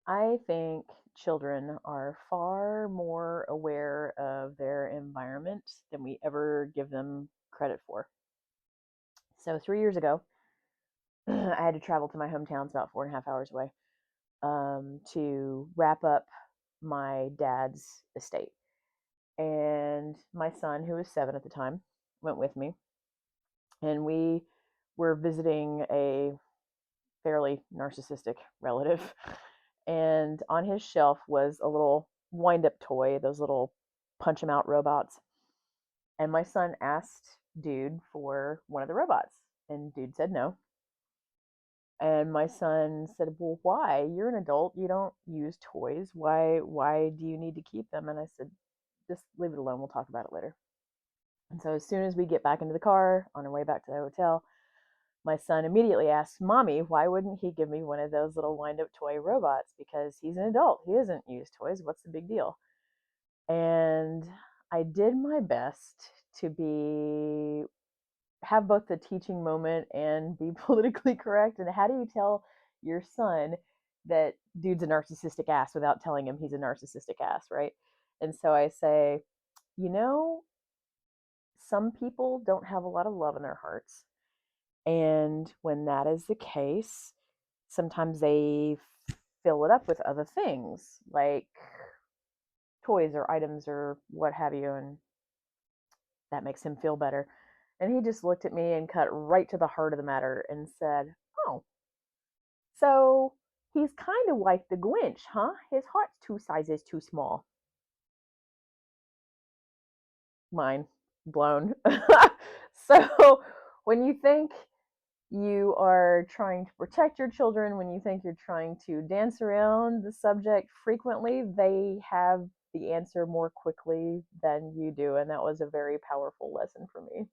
I think children are far more aware of their environment than we ever give them credit for. So 3 years ago, I had to travel to my hometown. It's about 4.5 hours away, to wrap up my dad's estate. And my son, who was 7 at the time, went with me. And we were visiting a fairly narcissistic relative. And on his shelf was a little wind up toy, those little punch 'em out robots. And my son asked Dude for one of the robots. And Dude said no. And my son said, "Well, why? You're an adult. You don't use toys. Why do you need to keep them?" And I said, "Just leave it alone. We'll talk about it later." And so as soon as we get back into the car on our way back to the hotel, my son immediately asks Mommy, why wouldn't he give me one of those little wind up toy robots? Because he's an adult. He doesn't use toys. What's the big deal? And I did my best to be have both the teaching moment and be politically correct. And how do you tell your son that Dude's a narcissistic ass without telling him he's a narcissistic ass, right? And so I say, you know, some people don't have a lot of love in their hearts. And when that is the case, sometimes they fill it up with other things like toys or items or what have you. And that makes him feel better. And he just looked at me and cut right to the heart of the matter and said, "Oh, so he's kind of like the Grinch, huh? His heart's 2 sizes too small." Mine blown. So when you think you are trying to protect your children, when you think you're trying to dance around the subject frequently, they have the answer more quickly than you do. And that was a very powerful lesson for me.